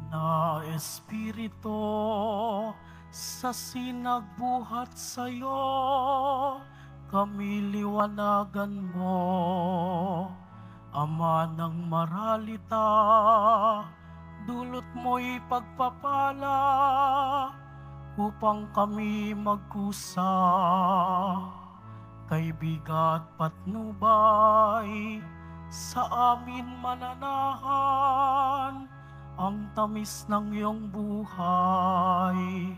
na Espiritu, sa sinagbuhat sa'yo, kami liwanagan mo. Ama ng maralita, dulot mo'y pagpapala, upang kami magkusa. Kay bigat patnubay, sa amin mananahan, ang tamis ng iyong buhay.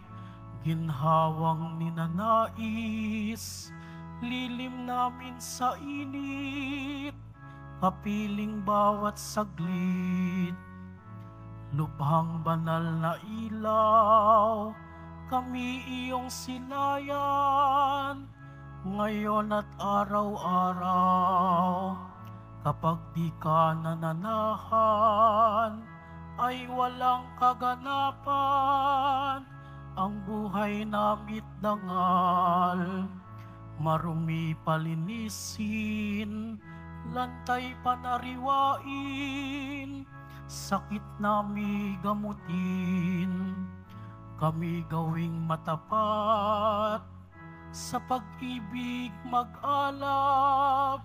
Ginhawang ninanais, lilim namin sa init, kapiling bawat saglit. Lubhang banal na ilaw, kami iyong sinayan, ngayon at araw-araw. Kapag di ka nananahan, ay walang kaganapan, ang buhay namit dangal. Marumi palinisin, lantay panariwain, sakit nami gamutin. Kami gawing matapat, sa pag-ibig mag-alab,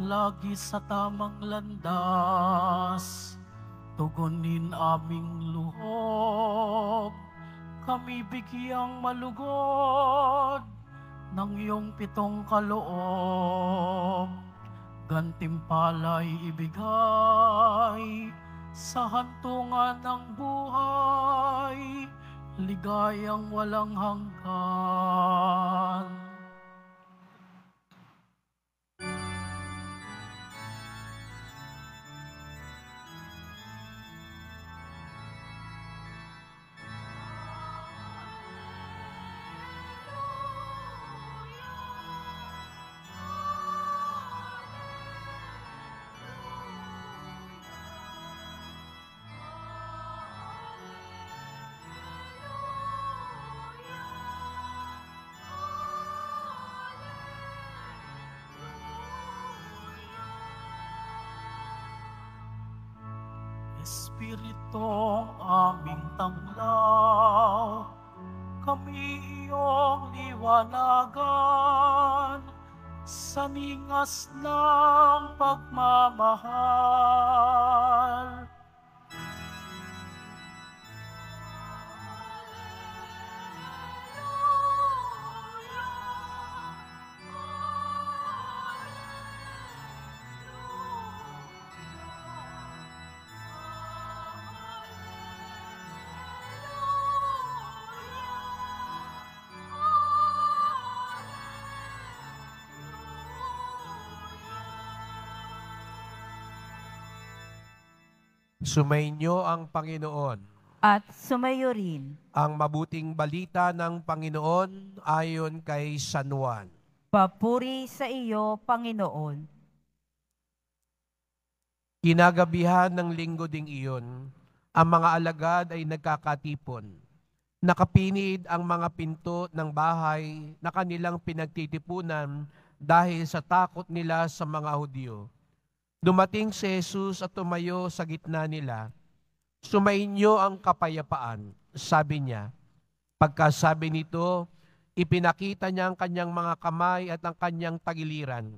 lagi sa tamang landas. Tugunin aming luhod, kami bigyang malugod ng iyong pitong kaloob. Gantimpala'y ibigay sa hantungan ng buhay, ligayang walang hanggan. Espiritong aming tanglaw, kami iyong liwanagan, sa ningas ng pagmamahal. Sumainyo ang Panginoon. At sumayo rin. Ang mabuting balita ng Panginoon ayon kay San Juan. Papuri sa iyo, Panginoon. Kinagabihan ng linggo ding iyon, ang mga alagad ay nagkakatipon. Nakapinid ang mga pinto ng bahay na kanilang pinagtitipunan dahil sa takot nila sa mga Hudyo. Dumating si Jesus at tumayo sa gitna nila. Sumainyo ang kapayapaan, sabi niya. Pagkasabi nito, ipinakita niya ang kanyang mga kamay at ang kanyang tagiliran.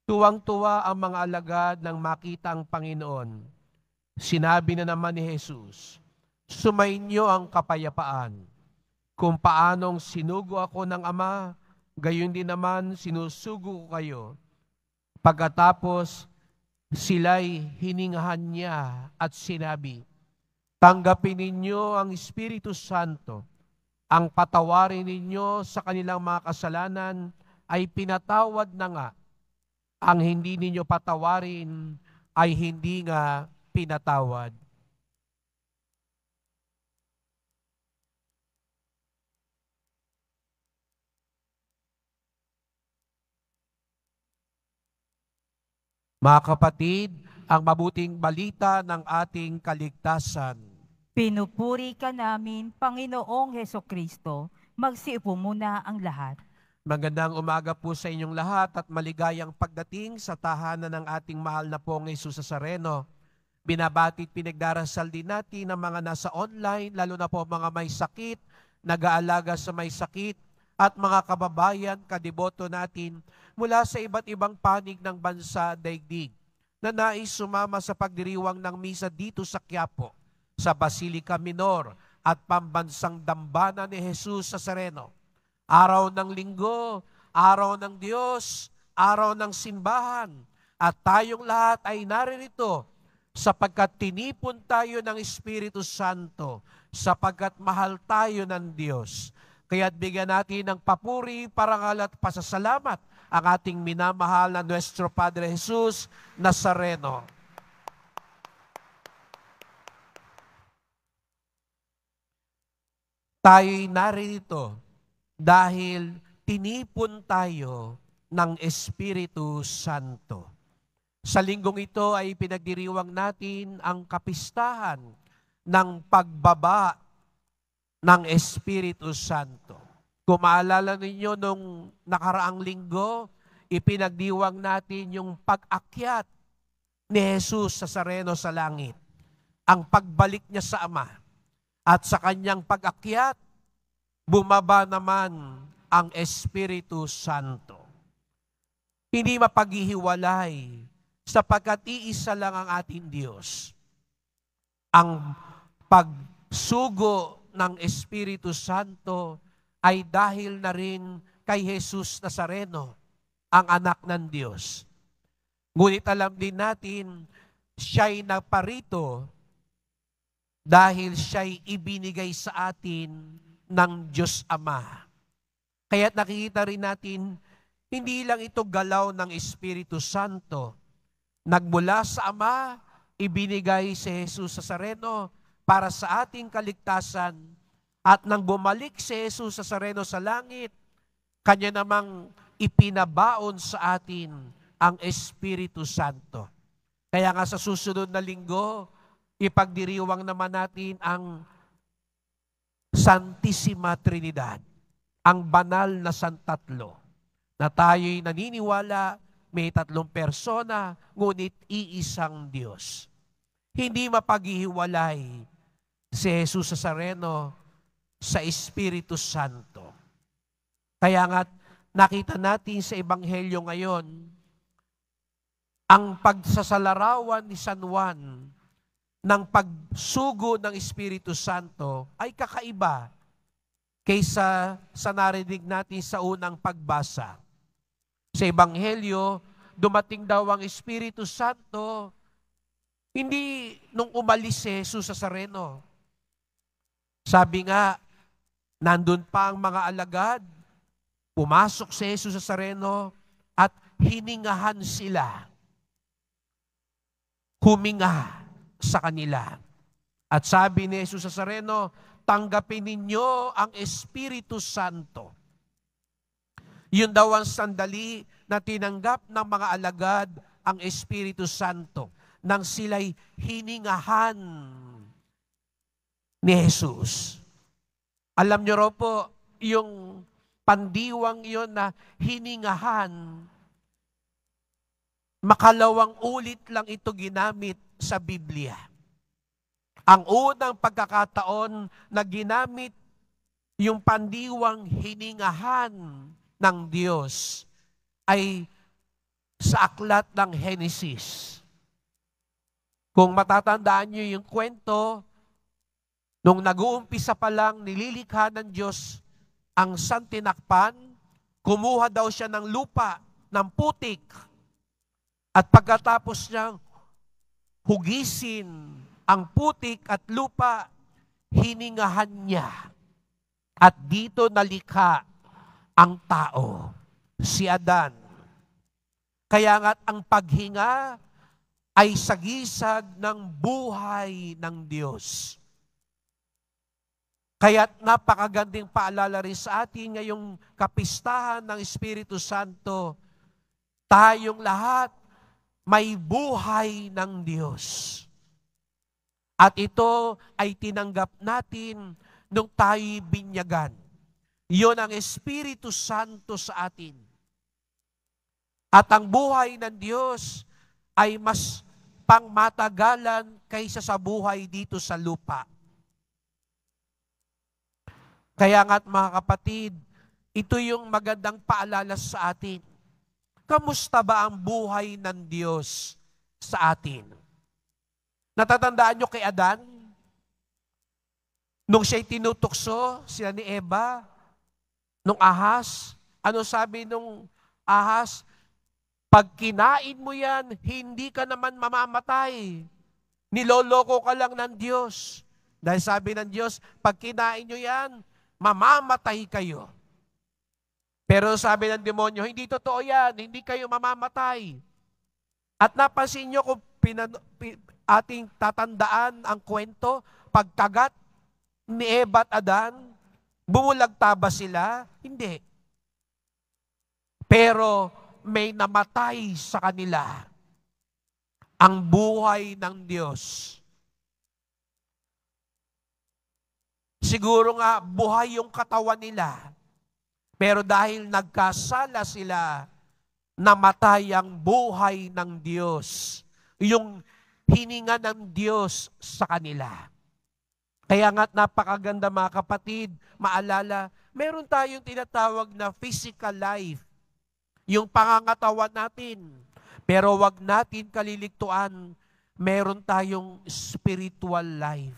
Tuwang-tuwa ang mga alagad nang makita ang Panginoon. Sinabi na naman ni Jesus, sumainyo ang kapayapaan. Kung paanong sinugo ako ng Ama, gayon din naman sinusugo ko kayo. Pagkatapos, sila'y hiningahan niya at sinabi, tanggapin ninyo ang Espiritu Santo. Ang patawarin ninyo sa kanilang mga kasalanan ay pinatawad na nga. Ang hindi ninyo patawarin ay hindi nga pinatawad. Mga kapatid, ang mabuting balita ng ating kaligtasan. Pinupuri ka namin, Panginoong Hesukristo. Magsiupo muna ang lahat. Magandang umaga po sa inyong lahat at maligayang pagdating sa tahanan ng ating mahal na pong Jesus Nazareno. Binabati at pinagdarasal din natin ang mga nasa online, lalo na po mga may sakit, nag-aalaga sa may sakit, at mga kababayan, kadiboto natin mula sa iba't ibang panig ng bansa daigdig na nais sumama sa pagdiriwang ng misa dito sa Quiapo, sa Basilica Minor at Pambansang Dambana ni Jesus Nazareno. Araw ng Linggo, araw ng Diyos, araw ng simbahan, at tayong lahat ay naririto sapagkat tinipon tayo ng Espiritu Santo, sapagkat mahal tayo ng Diyos. Kaya't bigyan natin ng papuri, parangal at pasasalamat ang ating minamahal na Nuestro Padre Jesus Nazareno. Tayo'y naririto dahil tinipon tayo ng Espiritu Santo. Sa linggong ito ay pinagdiriwang natin ang kapistahan ng pagbaba ng Espiritu Santo. Kung maalala ninyo nung nakaraang linggo, ipinagdiwang natin yung pag-akyat ni Jesus Nazareno sa langit. Ang pagbalik niya sa Ama. At sa kanyang pag-akyat, bumaba naman ang Espiritu Santo. Hindi mapaghihiwalay sapagkat iisa lang ang ating Diyos. Ang pagsugo ng Espiritu Santo ay dahil na rin kay Jesus Nazareno, ang anak ng Diyos. Ngunit alam din natin, siya'y naparito dahil siya'y ibinigay sa atin ng Diyos Ama. Kaya't nakikita rin natin, hindi lang ito galaw ng Espiritu Santo. Nagmula sa Ama, ibinigay si Jesus Nazareno para sa ating kaligtasan, at nang bumalik si Jesus Nazareno sa langit, kanya namang ipinabaon sa atin ang Espiritu Santo. Kaya nga sa susunod na linggo, ipagdiriwang naman natin ang Santissima Trinidad, ang banal na Santatlo, na tayo'y naniniwala may tatlong persona, ngunit iisang Diyos. Hindi mapaghihiwalay si Jesus Nazareno sa Espiritu Santo. Kaya nga nakita natin sa Ebanghelyo ngayon, ang pagsasalarawan ni San Juan ng pagsugo ng Espiritu Santo ay kakaiba kaysa sa narinig natin sa unang pagbasa. Sa Ebanghelyo, dumating daw ang Espiritu Santo, hindi nung umalis si Jesus Nazareno. Sabi nga, nandun pa ang mga alagad, pumasok si Jesus Nazareno at hiningahan sila. Huminga sa kanila. At sabi ni Jesus Nazareno, tanggapin ninyo ang Espiritu Santo. Yun daw ang sandali na tinanggap ng mga alagad ang Espiritu Santo nang sila'y hiningahan ni Jesus. Alam niyo raw po, yung pandiwang yon na hiningahan, makalawang ulit lang ito ginamit sa Biblia. Ang unang pagkakataon na ginamit yung pandiwang hiningahan ng Diyos ay sa aklat ng Henesis. Kung matatandaan niyo yung kwento, nung nag-uumpisa pa lang nililikha ng Diyos ang santinakpan, kumuha daw siya ng lupa, ng putik, at pagkatapos niyang hugisin ang putik at lupa, hiningahan niya. At dito nalikha ang tao, si Adan. Kaya nga't ang paghinga ay sagisag ng buhay ng Diyos. Kaya't napakagandang paalala rin sa atin ngayong kapistahan ng Espiritu Santo, tayong lahat may buhay ng Diyos. At ito ay tinanggap natin nung tayo'y binyagan. Iyon ang Espiritu Santo sa atin. At ang buhay ng Diyos ay mas pangmatagalan kaysa sa buhay dito sa lupa. Kaya nga't mga kapatid, ito yung magandang paalala sa atin. Kamusta ba ang buhay ng Diyos sa atin? Natatandaan nyo kay Adan? Nung siya'y tinutukso, sila ni Eva, nung ahas, ano sabi nung ahas? Pag kinain mo yan, hindi ka naman mamamatay. Niloloko ka lang ng Diyos. Dahil sabi ng Diyos, pag kinain nyo yan, mamamatay kayo. Pero sabi ng demonyo, hindi totoo yan, hindi kayo mamamatay. At napansin nyo kung ating tatandaan ang kwento, pagkagat ni Eva at Adan, bumulagta ba sila? Hindi. Pero may namatay sa kanila ang buhay ng Diyos. Siguro nga, buhay yung katawan nila. Pero dahil nagkasala sila, namatay ang buhay ng Diyos. Yung hininga ng Diyos sa kanila. Kaya nga't napakaganda mga kapatid, maalala, meron tayong tinatawag na physical life. Yung pangangatawan natin. Pero wag natin kaliligtuan, meron tayong spiritual life.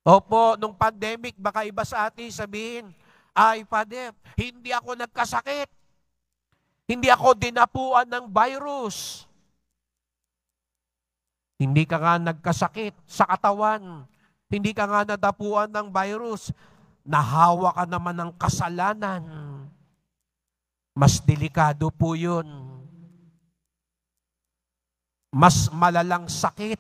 Opo, nung pandemic, baka iba sa atin sabihin, ay, Father, hindi ako nagkasakit. Hindi ako dinapuan ng virus. Hindi ka nga nagkasakit sa katawan. Hindi ka nga nadapuan ng virus. Nahawa ka naman ng kasalanan. Mas delikado po yun. Mas malalang sakit.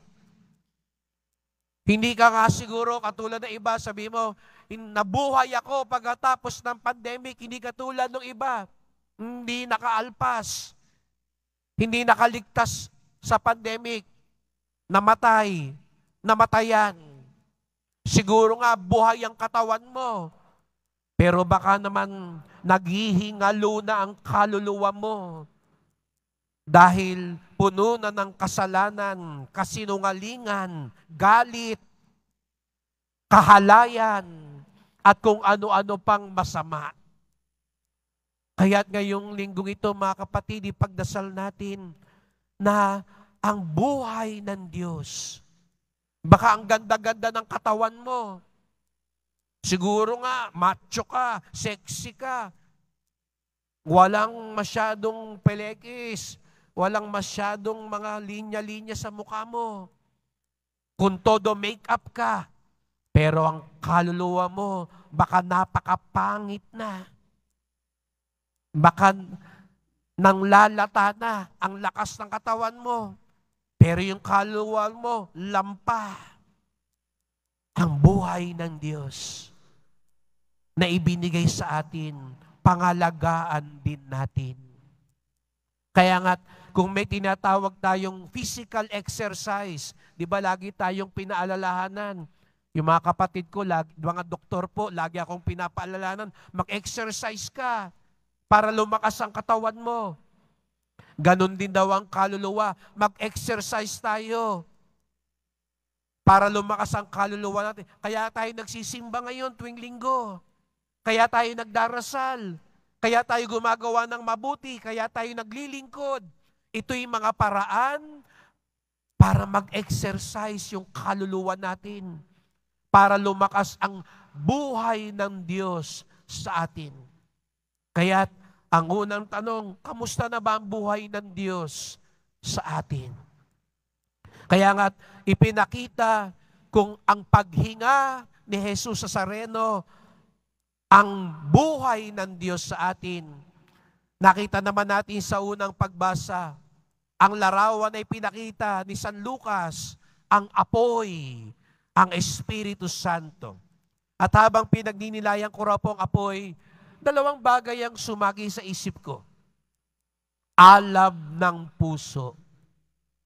Hindi ka nga siguro katulad ng iba, sabi mo, nabuhay ako pagkatapos ng pandemic, hindi katulad ng iba. Hindi nakaalpas. Hindi nakaligtas sa pandemic. Namatay. Namatayan. Siguro nga buhay ang katawan mo. Pero baka naman naghihingalo na ang kaluluwa mo. Dahil puno na ng kasalanan, kasinungalingan, galit, kahalayan, at kung ano-ano pang masama. Kaya't ngayong linggong ito, mga kapatid, ipagdasal natin na ang buhay ng Diyos. Baka ang ganda-ganda ng katawan mo. Siguro nga, macho ka, sexy ka. Walang masyadong pelekis. Walang masyadong mga linya-linya sa mukha mo. Kung todo make-up ka. Pero ang kaluluwa mo, baka napakapangit na. Baka nang lalata na ang lakas ng katawan mo. Pero yung kaluluwa mo, lampa. Ang buhay ng Diyos na ibinigay sa atin, pangalagaan din natin. Kaya nga, kung may tinatawag tayong physical exercise, di ba lagi tayong pinaalalahanan? Yung mga kapatid ko, mga doktor po, lagi akong pinapaalalahanan, mag-exercise ka para lumakas ang katawan mo. Ganon din daw ang kaluluwa, mag-exercise tayo para lumakas ang kaluluwa natin. Kaya tayo nagsisimba ngayon tuwing linggo. Kaya tayo nagdarasal. Kaya tayo gumagawa ng mabuti. Kaya tayo naglilingkod. Ito'y mga paraan para mag-exercise yung kaluluwa natin. Para lumakas ang buhay ng Diyos sa atin. Kaya ang unang tanong, kamusta na ba ang buhay ng Diyos sa atin? Kaya nga ipinakita kung ang paghinga ni Jesus Nazareno, ang buhay ng Diyos sa atin. Nakita naman natin sa unang pagbasa, ang larawan ay pinakita ni San Lucas, ang apoy, ang Espiritu Santo. At habang pinagninilayan ko raw po ang apoy, dalawang bagay ang sumagi sa isip ko. Alab ng puso.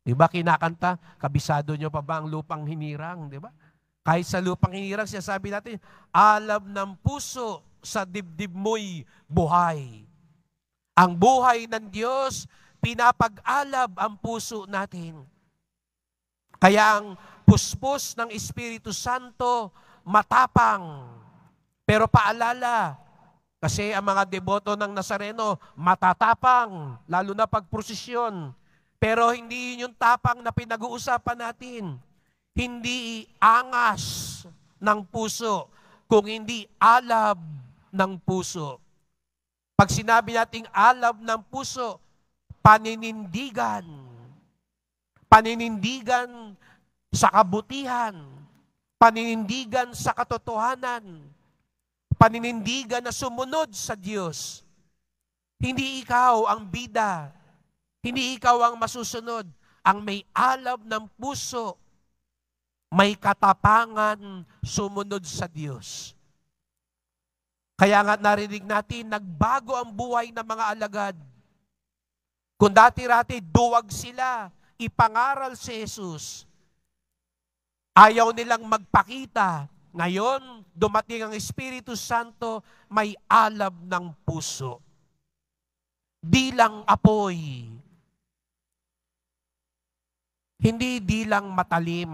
Di ba kinakanta? Kabisado nyo pa ba ang lupang hinirang? Di ba? Kahit sa lupang hinirang, sinasabi natin, alab ng puso sa dibdib mo'y buhay. Ang buhay ng Diyos, pinapag-alab ang puso natin. Kaya ang puspos ng Espiritu Santo, matapang. Pero paalala, kasi ang mga deboto ng Nazareno, matatapang, lalo na pag prosesyon. Pero hindi yun yung tapang na pinag-uusapan natin. Hindi angas ng puso, kung hindi alab ng puso. Pag sinabi nating alab ng puso, paninindigan. Paninindigan sa kabutihan. Paninindigan sa katotohanan. Paninindigan na sumunod sa Diyos. Hindi ikaw ang bida. Hindi ikaw ang masusunod. Ang may alab ng puso, may katapangan sumunod sa Diyos. Kaya nga narinig natin, nagbago ang buhay ng mga alagad. Kung dati-rati, duwag sila, ipangaral si Jesus. Ayaw nilang magpakita. Ngayon, dumating ang Espiritu Santo, may alab ng puso. Dilang apoy. Hindi dilang matalim.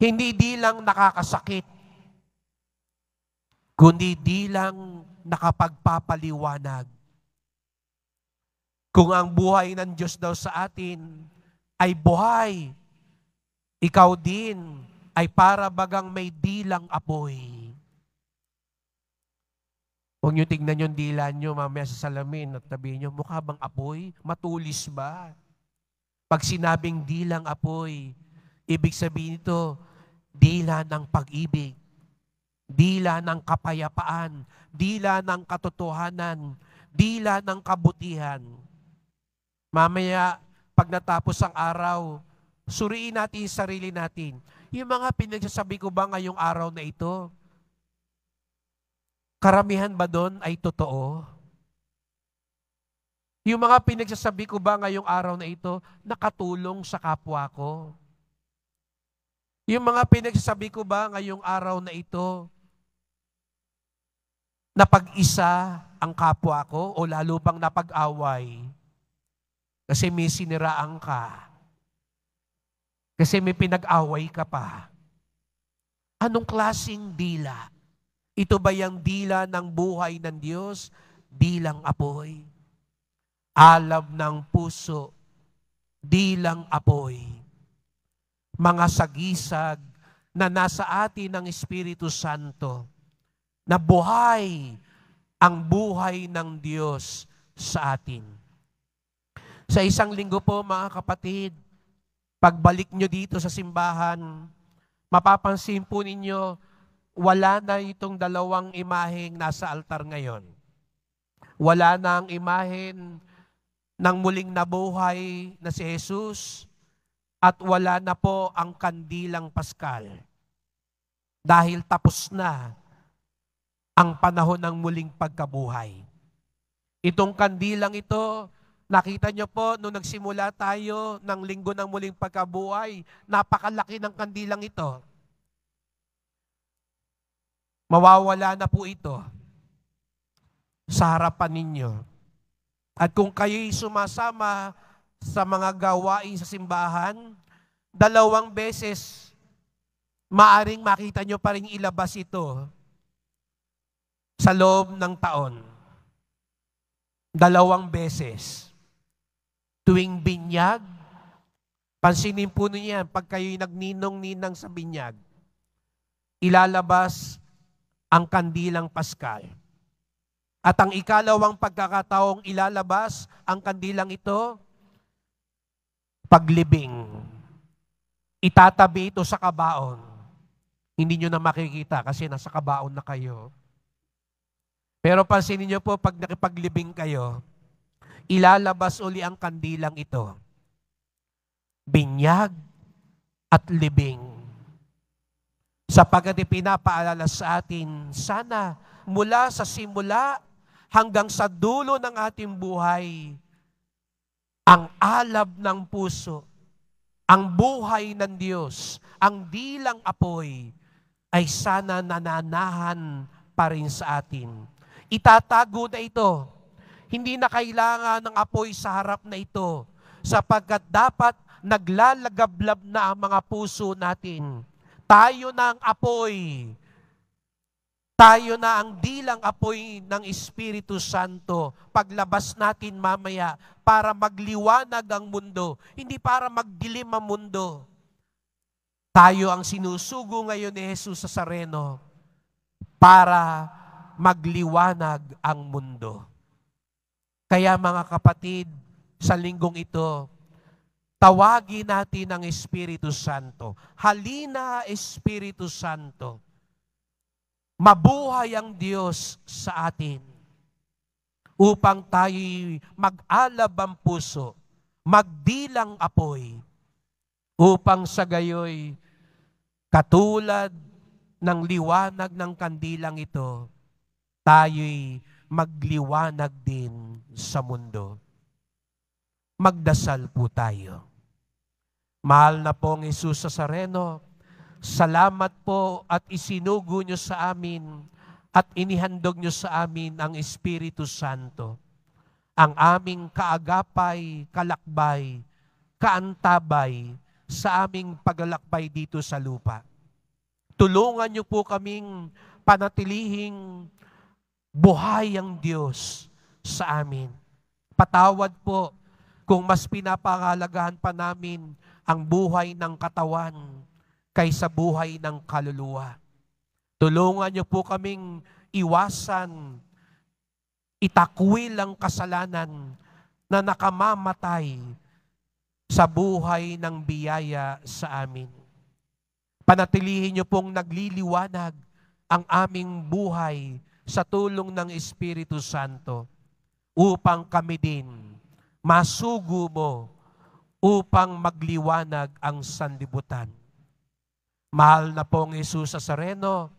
Hindi dilang nakakasakit. Kundi dilang nakapagpapaliwanag. Kung ang buhay ng Diyos daw sa atin ay buhay, ikaw din ay para bagang may dilang apoy. Huwag niyo tignan yung dila niyo mamaya sa salamin at sabihin niyo, mukha bang apoy? Matulis ba? Pag sinabing dilang apoy, ibig sabihin ito, dila ng pag-ibig, dila ng kapayapaan, dila ng katotohanan, dila ng kabutihan. Mamaya, pag natapos ang araw, suriin natin yung sarili natin. Yung mga pinagsasabi ko ba ngayong araw na ito, karamihan ba doon ay totoo? Yung mga pinagsasabi ko ba ngayong araw na ito, nakatulong sa kapwa ko? Yung mga pinagsasabi ko ba ngayong araw na ito, napag-isa ang kapwa ko o lalo bang napag-away? Kasi may siniraan ka. Kasi may pinag-away ka pa. Anong klaseng dila? Ito ba yung dila ng buhay ng Diyos? Dilang apoy. Alab ng puso. Dilang apoy. Mga sagisag na nasa atin ng Espiritu Santo na buhay ang buhay ng Diyos sa atin. Sa isang linggo po mga kapatid, pagbalik nyo dito sa simbahan, mapapansin po ninyo, wala na itong dalawang imaheng nasa altar ngayon. Wala na ang imahen ng muling nabuhay na si Jesus at wala na po ang kandilang Paskal. Dahil tapos na ang panahon ng muling pagkabuhay. Itong kandilang ito, nakita nyo po, nung nagsimula tayo ng linggo ng muling pagkabuhay, napakalaki ng kandilang ito. Mawawala na po ito sa harapan ninyo. At kung kayo'y sumasama sa mga gawain sa simbahan, 2 beses, maaring makita nyo pa rin ilabas ito sa loob ng taon. 2 beses. Tuwing binyag, pansinin po niyo yan, pag kayo'y nagninong-ninang sa binyag, ilalabas ang kandilang Paskal. At ang ikalawang pagkakataong ilalabas ang kandilang ito, paglibing. Itatabi ito sa kabaon. Hindi nyo na makikita kasi nasa kabaon na kayo. Pero pansinin nyo po, pag nakipaglibing kayo, ilalabas uli ang kandilang ito. Binyag at libing. Sapagkat ipinapaalala sa atin, sana mula sa simula hanggang sa dulo ng ating buhay, ang alab ng puso, ang buhay ng Diyos, ang dilang apoy, ay sana nananahan pa rin sa atin. Itatago na ito. Hindi na kailangan ng apoy sa harap na ito. sapagkat dapat naglalagablab na ang mga puso natin. Tayo na ang apoy. Tayo na ang dilang apoy ng Espiritu Santo paglabas natin mamaya para magliwanag ang mundo, hindi para magdilim ang mundo. Tayo ang sinusugo ngayon ni Jesus Nazareno para magliwanag ang mundo. Kaya mga kapatid, sa linggong ito, tawagin natin ang Espiritu Santo. Halina, Espiritu Santo. Mabuhay ang Diyos sa atin upang tayo'y mag-alab ang puso, magdilang apoy, upang sa gayoy, katulad ng liwanag ng kandilang ito, tayo'y magliwanag din sa mundo. Magdasal po tayo. Mahal na pong Jesus Nazareno, salamat po at isinugo niyo sa amin at inihandog niyo sa amin ang Espiritu Santo, ang aming kaagapay, kalakbay, kaantabay sa aming paglalakbay dito sa lupa. Tulungan niyo po kaming panatilihing buhay ang Diyos sa amin. Patawad po kung mas pinapangalagahan pa namin ang buhay ng katawan kaysa buhay ng kaluluwa. Tulungan niyo po kaming iwasan, itakwil ang kasalanan na nakamamatay sa buhay ng biyaya sa amin. Panatilihin niyo pong nagliliwanag ang aming buhay sa tulong ng Espiritu Santo upang kami din masugo mo upang magliwanag ang sanlibutan. Mahal na pong Jesus Nazareno,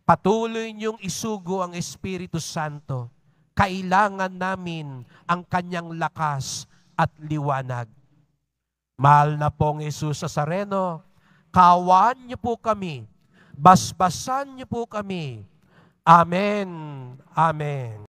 patuloy niyong isugo ang Espiritu Santo. Kailangan namin ang kanyang lakas at liwanag. Mahal na pong Jesus Nazareno, kaawaan niyo po kami, basbasan niyo po kami. Amen. Amen.